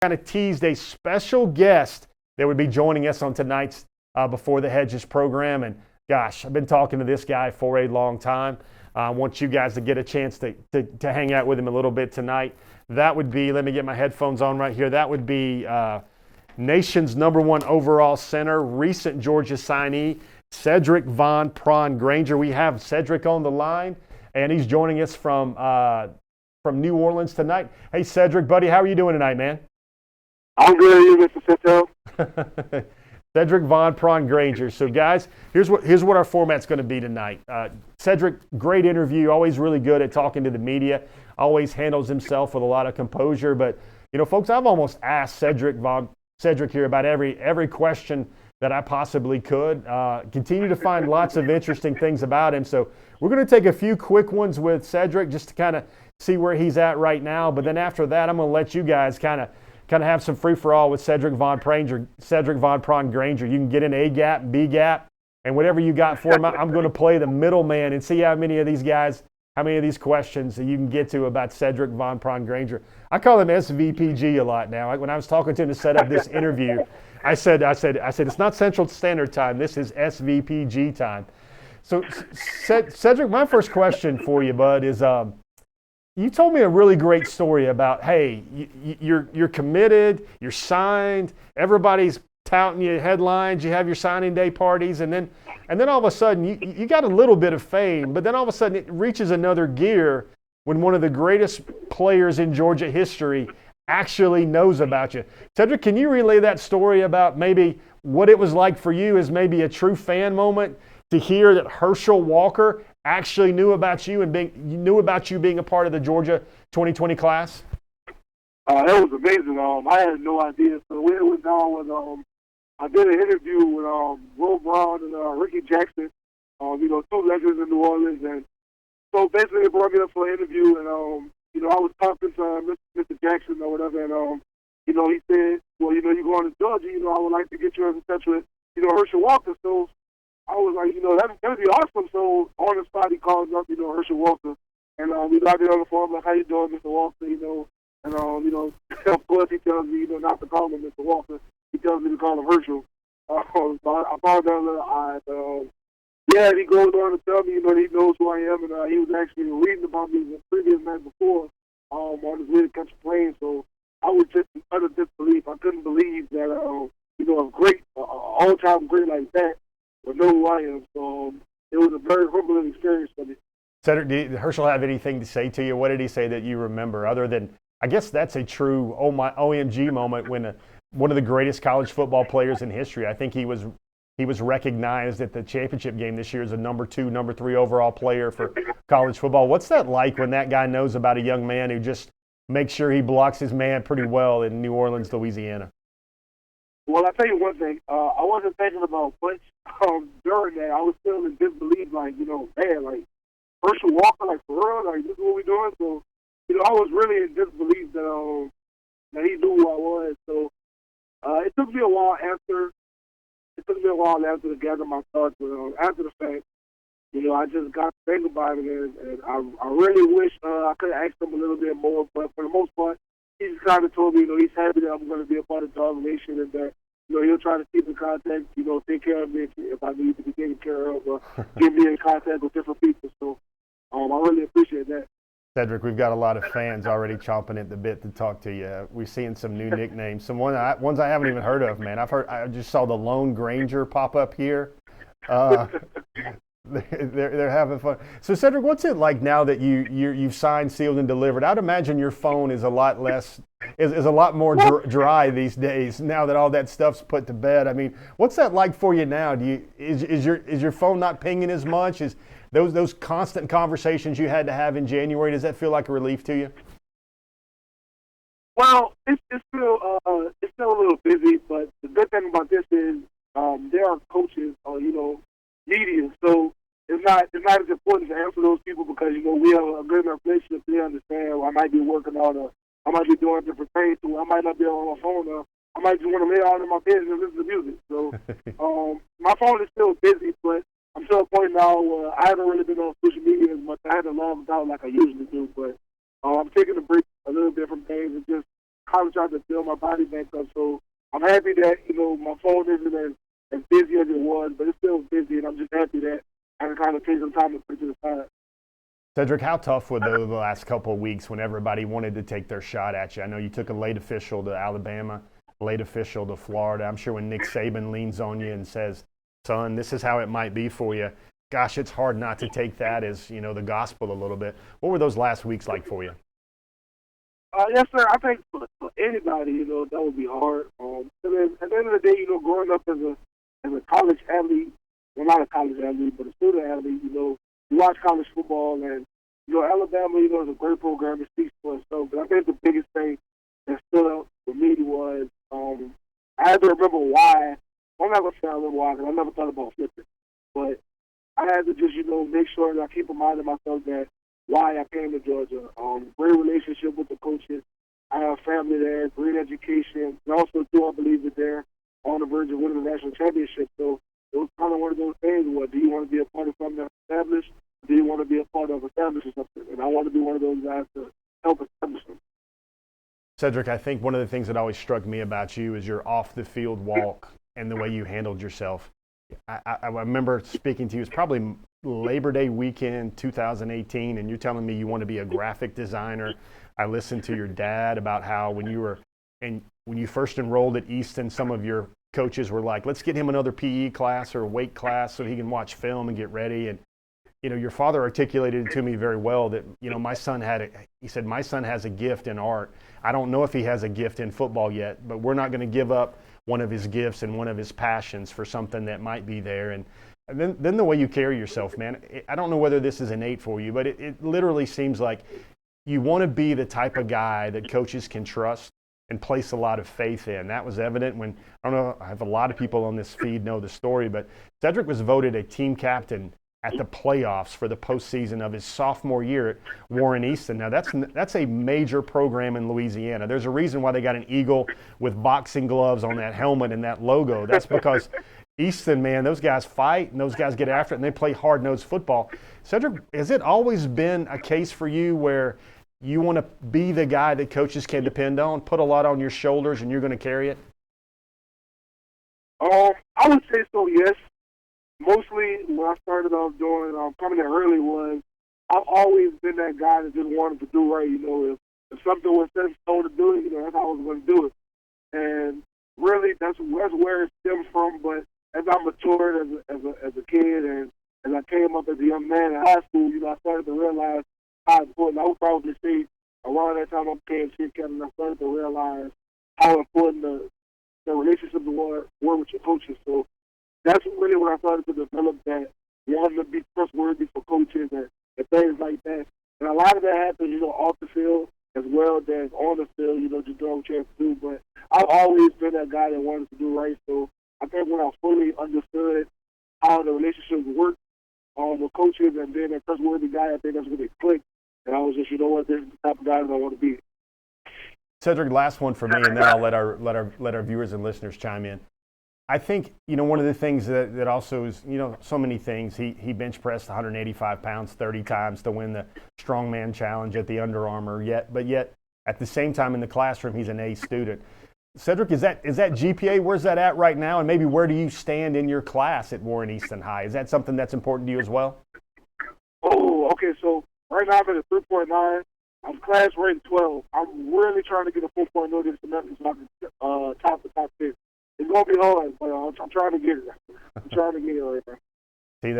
kind of teased a special guest that would be joining us on tonight's Before the Hedges program. And gosh, I've been talking to this guy for a long time. I want you guys to get a chance to hang out with him a little bit tonight. That would be, let me get my headphones on right here. That would be nation's #1 overall center, recent Georgia signee, Sedrick Van Pran-Granger. We have Sedrick on the line, and he's joining us from New Orleans tonight. Hey, Sedrick, buddy, how are you doing tonight, man? I'm good, you, Mr. Cito. Sedrick Van Pran-Granger. So, guys, here's what our format's going to be tonight. Sedrick, great interview, always really good at talking to the media, always handles himself with a lot of composure. But, you know, folks, I've almost asked Sedrick here about every question that I possibly could. Continue to find lots of interesting things about him. So we're going to take a few quick ones with Sedrick just to kind of see where he's at right now. But then after that, I'm going to let you guys kind of have some free-for-all with Sedrick Van Pran-Granger. You can get in A gap, B gap, and whatever you got for him. I'm going to play the middleman and see how many of these questions that you can get to about Sedrick Van Pran-Granger. I call him SVPG a lot now. When I was talking to him to set up this interview, I said, it's not Central Standard Time. This is SVPG time. So, Sedrick, my first question for you, bud, is you told me a really great story about, hey, you're committed, you're signed, everybody's touting you headlines, you have your signing day parties, and then all of a sudden you got a little bit of fame, but then all of a sudden it reaches another gear when one of the greatest players in Georgia history actually knows about you. Sedrick, can you relay that story about maybe what it was like for you as maybe a true fan moment to hear that Herschel Walker actually knew about you and being a part of the Georgia 2020 class? That was amazing. I had no idea. So the way it went down was I did an interview with Will Brown and Ricky Jackson, two legends in New Orleans. And so basically they brought me up for an interview, and I was talking to Mr. Jackson or whatever, and he said, well, you're going to Georgia, I would like to get you in touch with, Herschel Walker. So I was like, that'd be awesome. So on the spot, he called up, Herschel Walker, and we got there on the phone, like, how you doing, Mr. Walker, and of course he tells me, not to call him Mr. Walker. He tells me to call him Herschel. So I found that a little odd. Yeah, he goes on to tell me, he knows who I am, and he was actually reading about me the previous night before on his way to catch a plane. So I was just in utter disbelief. I couldn't believe that, a great, all-time great like that would know who I am. So it was a very humbling experience for me. Sedrick, did Herschel have anything to say to you? What did he say that you remember other than, I guess that's a true OMG moment when one of the greatest college football players in history, I think he was recognized at the championship game this year as a #2, #3 overall player for college football. What's that like when that guy knows about a young man who just makes sure he blocks his man pretty well in New Orleans, Louisiana? Well, I'll tell you one thing. I wasn't thinking about much during that. I was still in disbelief, like, man, like, Herschel Walker, like, for real? Like, this is what we're doing? So, I was really in disbelief that he knew who I was. So, it took me a while after to gather my thoughts. But after the fact, I just got to think about it, and I really wish I could have asked him a little bit more. But for the most part, he just kind of told me, he's happy that I'm going to be a part of the organization, and that, he'll try to keep in contact, take care of me if I need to be taken care of, or get me in contact with different people. So I really appreciate that. Sedrick, we've got a lot of fans already chomping at the bit to talk to you. We're seeing some new nicknames, some ones I haven't even heard of, man. I just saw the Lone Granger pop up here. They're having fun. So, Sedrick, what's it like now that you've signed, sealed, and delivered? I'd imagine your phone is a lot more dry these days now that all that stuff's put to bed. I mean, what's that like for you now? Is your phone not pinging as much? Is those constant conversations you had to have in January, does that feel like a relief to you? Well, it's still a little busy, but the good thing about this is there are coaches, media, so it's not as important to answer those people because we have a good enough relationship. They understand. Well, I might be working on I might be doing different things, so I might not be on my phone. I might just want to lay out in my bed and listen to music. So my phone is still busy, but I'm to a point now where I haven't really been on social media as much. I haven't logged out like I usually do, but I'm taking a break a little bit from things and just college tried to build my body back up. So I'm happy that, my phone isn't as busy as it was, but it's still busy, and I'm just happy that I can kind of take some time to put it to the side. Sedrick, how tough were the last couple of weeks when everybody wanted to take their shot at you? I know you took a late official to Alabama, late official to Florida. I'm sure when Nick Saban leans on you and says, son, this is how it might be for you, gosh, it's hard not to take that as, the gospel a little bit. What were those last weeks like for you? Yes, sir. I think for anybody, that would be hard. And then at the end of the day, growing up as a college athlete, well, not a college athlete, but a student athlete, you watch college football, and, Alabama, is a great program. It speaks for itself. But I think the biggest thing that stood out for me was I had to remember why. I'm not going to say I remember why, because I never thought about flipping. But I had to just, make sure that I keep reminding myself that why I came to Georgia. Great relationship with the coaches. I have family there, great education. And also, too, I believe that they're on the verge of winning the national championship. So it was kind of one of those things where, do you want to be a part of something that's established? Or do you want to be a part of establishing something? And I want to be one of those guys to help establish them. Sedrick, I think one of the things that always struck me about you is your off-the-field walk and the way you handled yourself. I remember speaking to you, it's probably Labor Day weekend 2018, and you're telling me you want to be a graphic designer. I listened to your dad about how when you first enrolled at Easton, some of your coaches were like, let's get him another PE class or a weight class so he can watch film and get ready. And, your father articulated it to me very well that, my son he said, my son has a gift in art. I don't know if he has a gift in football yet, but we're not going to give up one of his gifts and one of his passions for something that might be there. And then the way you carry yourself, man, I don't know whether this is innate for you, but it literally seems like you want to be the type of guy that coaches can trust and place a lot of faith in. That was evident when, I don't know, I have a lot of people on this feed know the story, but Sedrick was voted a team captain at the playoffs for the postseason of his sophomore year at Warren Easton. Now, that's a major program in Louisiana. There's a reason why they got an eagle with boxing gloves on that helmet and that logo. That's because Easton, man, those guys fight and those guys get after it and they play hard-nosed football. Sedrick, has it always been a case for you where you want to be the guy that coaches can depend on, put a lot on your shoulders, and you're going to carry it? I would say so, yes. Mostly what I started off doing, coming in early, was I've always been that guy that just wanted to do right. If something was set in stone to do it, that's how I was going to do it. And really, that's where it stems from. But as I matured as a kid and as I came up as a young man in high school, I started to realize how important. I would probably say around that time I became chief captain, I started to realize how important the relationships were with your coaches. So that's really when I started to develop that wanting to be trustworthy for coaches and things like that. And a lot of that happens, off the field as well as on the field, just doing what you have to do. But I've always been that guy that wanted to do right. So I think when I fully understood how the relationships work with coaches and being a trustworthy guy, I think that's when it clicked. And I was just, this is the type of guy that I want to be. Sedrick, last one for me, and then I'll let our viewers and listeners chime in. I think, one of the things that also is, so many things. He bench pressed 185 pounds 30 times to win the strongman challenge at the Under Armour. But yet, at the same time in the classroom, he's an A student. Sedrick, is that GPA? Where's that at right now? And maybe where do you stand in your class at Warren Easton High? Is that something that's important to you as well? Oh, okay. So right now I'm at a 3.9. I'm class ranked 12. I'm really trying to get a 4.0 this semester so I can top the top 10. It's going to be hard, but I'm trying to get it. I'm trying to get it right now. See,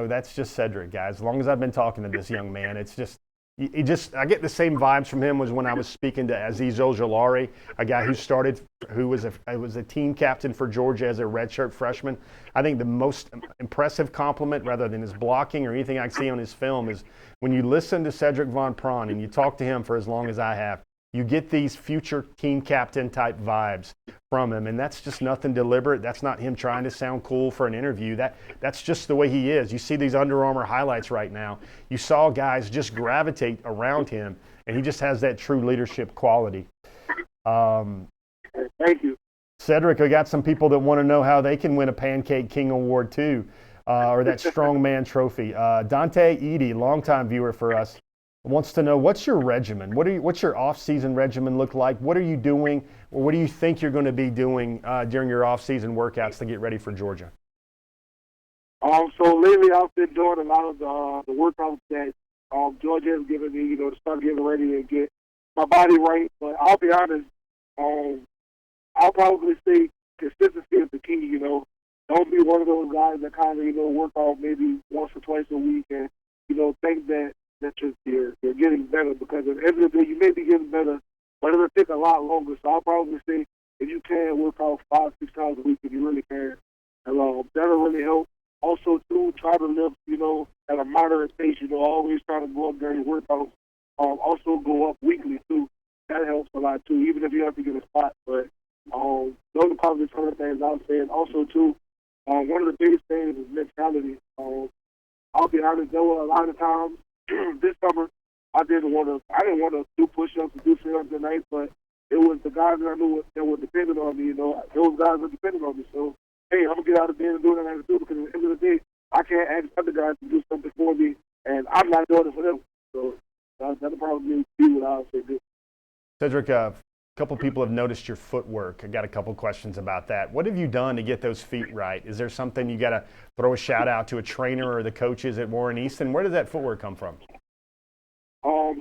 that's just Sedrick, guys. As long as I've been talking to this young man, it's just, I get the same vibes from him as when I was speaking to Aziz Ojulari, a guy who was a team captain for Georgia as a redshirt freshman. I think the most impressive compliment, rather than his blocking or anything I see on his film, is when you listen to Sedrick Van Pran and you talk to him for as long as I have, you get these future team captain type vibes from him, and that's just nothing deliberate. That's not him trying to sound cool for an interview. That's just the way he is. You see these Under Armour highlights right now. You saw guys just gravitate around him, and he just has that true leadership quality. Thank you. Sedrick, I got some people that want to know how they can win a Pancake King Award too, or that Strongman Trophy. Dante Edie, longtime viewer for us. wants to know, what's your regimen? What's your off-season regimen look like? What are you doing, or what do you think you're going to be doing during your off-season workouts to get ready for Georgia? So lately I've been doing a lot of the workouts that Georgia has given me, to start getting ready and get my body right. But I'll be honest, I'll probably say consistency is the key. Don't be one of those guys that kind of work out maybe once or twice a week and think that you're getting better, because at the end of the day you may be getting better, but it'll take a lot longer. So I'll probably say if you can work out 5-6 times a week, if you really can, and that'll really help. Also, too, try to live, at a moderate pace. Always try to go up during workouts. Also go up weekly, too. That helps a lot, too, even if you have to get a spot. But those are probably some of the things I'm saying. Also, too, one of the biggest things is mentality. I'll be honest, there were a lot of times this summer I didn't want to do push-ups and do sit-ups at night, but it was the guys that I knew that were dependent on me. Those guys were dependent on me. So, hey, I'm going to get out of bed and do what I have to do, because at the end of the day, I can't ask other guys to do something for me, and I'm not doing it for them. So that'll probably be what I'll say. Sedrick, a couple people have noticed your footwork. I got a couple questions about that. What have you done to get those feet right? Is there something you got to throw a shout out to a trainer or the coaches at Warren Easton? Where did that footwork come from?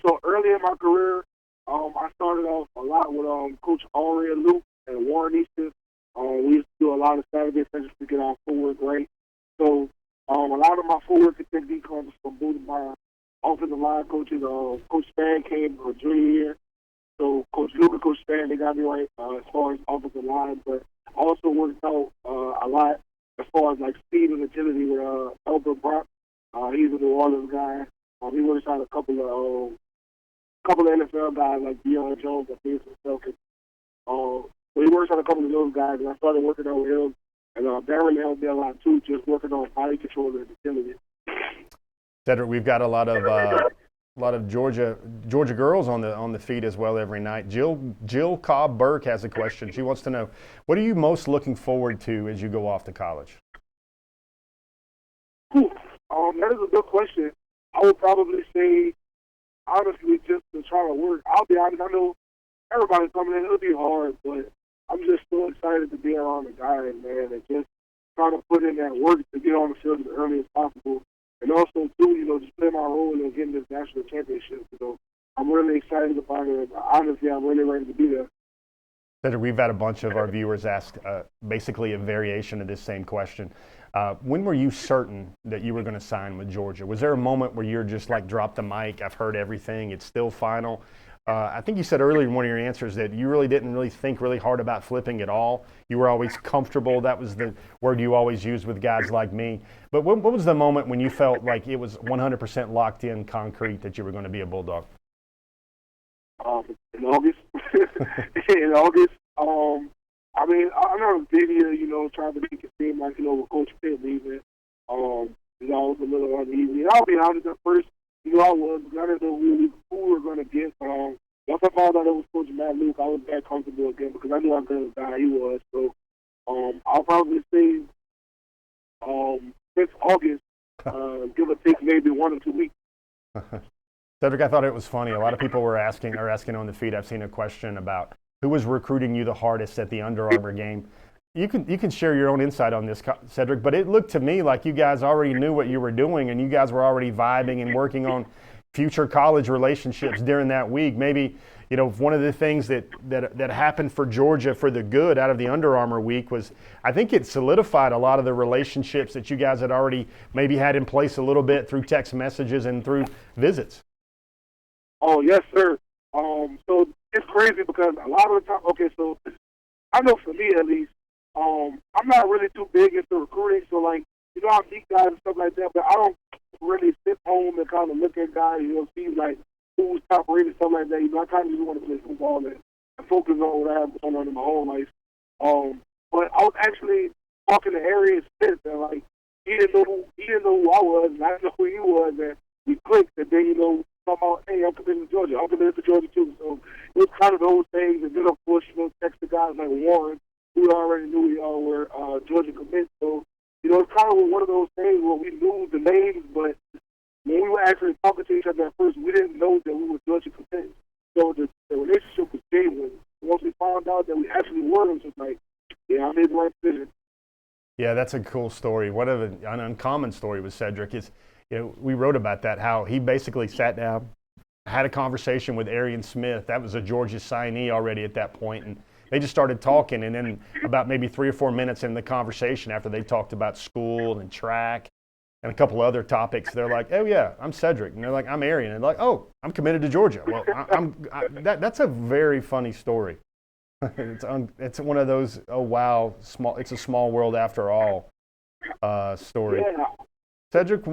So early in my career, I started off a lot with Coach Henri and Luke and Warren Easton. We used to do a lot of Saturday sessions to get our footwork right. So a lot of my footwork and technique comes from both of my offensive line coaches. Coach Span came junior year. So Coach Luke and Coach Span, they got me right as far as offensive line. But I also worked out a lot as far as like speed and agility with Albert Brock. He's a New Orleans guy. He works out a couple of NFL guys like Deion Jones and Felix Selkins. So he works on a couple of those guys, and I started working on him. And that really helped me a lot too, just working on body control and agility. Sedrick, we've got a lot of Georgia girls on the feed as well every night. Jill Cobb Burke has a question. She wants to know, what are you most looking forward to as you go off to college? That is a good question. I would probably say, honestly, just to try to work. I'll be honest, I know everybody's coming in. It'll be hard, but I'm just so excited to be around the guys, man, and just try to put in that work to get on the field as early as possible. And also, too, just play my role in getting this national championship. I'm really excited about it. Honestly, I'm really ready to be there. Sedrick, we've had a bunch of our viewers ask basically a variation of this same question. When were you certain that you were going to sign with Georgia? Was there a moment where you're just like, drop the mic, I've heard everything, it's still final? I think you said earlier in one of your answers that you really didn't really think really hard about flipping at all. You were always comfortable. That was the word you always used with guys like me. But what was the moment when you felt like it was 100% locked in, concrete, that you were going to be a Bulldog? In August. In August. I mean, I know video, trying to make it seem like, with Coach Pitt leaving, I was a little uneasy. And I'll be honest, at first, I didn't know who we were going to get. Once I found out it was Coach Matt Luke, I was back comfortable again because I knew how good of a guy he was. So I'll probably say since August, give or take maybe 1 or 2 weeks. Sedrick, I thought it was funny. A lot of people are asking on the feed. I've seen a question about who was recruiting you the hardest at the Under Armour game. You can share your own insight on this, Sedrick, but it looked to me like you guys already knew what you were doing and you guys were already vibing and working on future college relationships during that week. Maybe, one of the things that happened for Georgia for the good out of the Under Armour week was, I think it solidified a lot of the relationships that you guys had already maybe had in place a little bit through text messages and through visits. Oh, yes, sir. So it's crazy because a lot of the time, so I know for me at least, I'm not really too big into recruiting, so I meet guys and stuff like that, but I don't really sit home and kind of look at guys, see like who's top rated, stuff like that. I kind of just want to play football and focus on what I have going on in my whole life. But I was actually talking to Arian Smith, and he didn't know who I was, and I didn't know who he was, and we clicked, and then talking about, hey, I'm committed to Georgia. I'm committed to Georgia too. So it was kind of those things, and then of course, text the guys like Warren, who already knew we all were Georgia commits. So, it's kind of one of those things where we knew the names, but when we were actually talking to each other at first, we didn't know that we were Georgia contenders. So the relationship was genuine. Once we found out that we actually were, it was like, yeah, I made the right decision. Yeah, that's a cool story. One of an uncommon story with Sedrick is, we wrote about that, how he basically sat down, had a conversation with Arian Smith. That was a Georgia signee already at that point, and they just started talking. And then about maybe 3 or 4 minutes in the conversation, after they talked about school and track and a couple other topics, they're like, "Oh yeah, I'm Sedrick," and they're like, "I'm Arian," and they're like, "Oh, I'm committed to Georgia." Well, that's a very funny story. It's one of those, oh wow, it's a small world after all story. Yeah. Sedrick,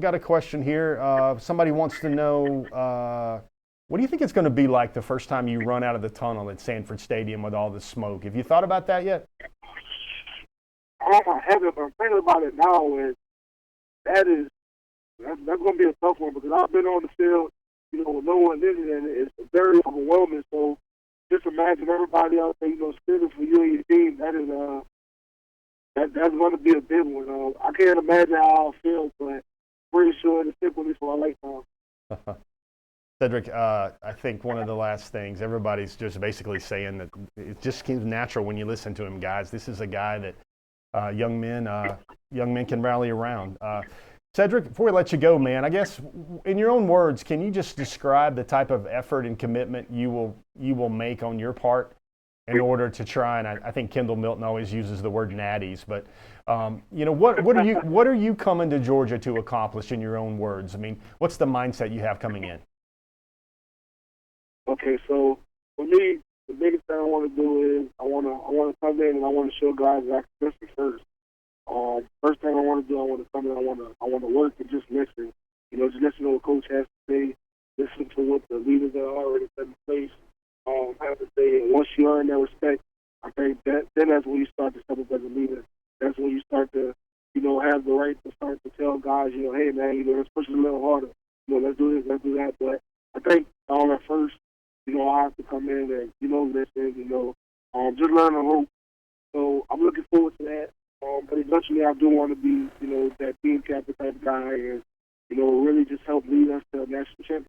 got a question here. Somebody wants to know, what do you think it's going to be like the first time you run out of the tunnel at Sanford Stadium with all the smoke? Have you thought about that yet? I haven't, but I'm thinking about it now, and that's going to be a tough one because I've been on the field, with no one in it, and it's very overwhelming. So just imagine everybody else, spinning for you and your team. That's going to be a big one. I can't imagine how I'll feel, but pretty sure it'll stick with me for a lifetime. Sedrick, I think one of the last things, everybody's just basically saying that it just seems natural when you listen to him, guys. This is a guy that young men can rally around. Sedrick, before we let you go, man, I guess in your own words, can you just describe the type of effort and commitment you will make on your part in order to try? And I think Kendall Milton always uses the word natties, but what are you coming to Georgia to accomplish in your own words? I mean, what's the mindset you have coming in? Okay, so for me, the biggest thing I want to do is I want to come in and I want to show guys that I can listen first. First thing I want to do, I want to come in, I want to work and just listen. Just listen to what coach has to say, listen to what the leaders that are already set in place have to say. And once you earn that respect, I think that's when you start to step up as a leader. That's when you start to, have the right to start to tell guys, hey man, let's push it a little harder. Let's do this, let's do that. But I think at first, I have to come in and, listen, just learn the rope. So I'm looking forward to that. But eventually I do want to be, that team captain type guy and, really just help lead us to a national championship.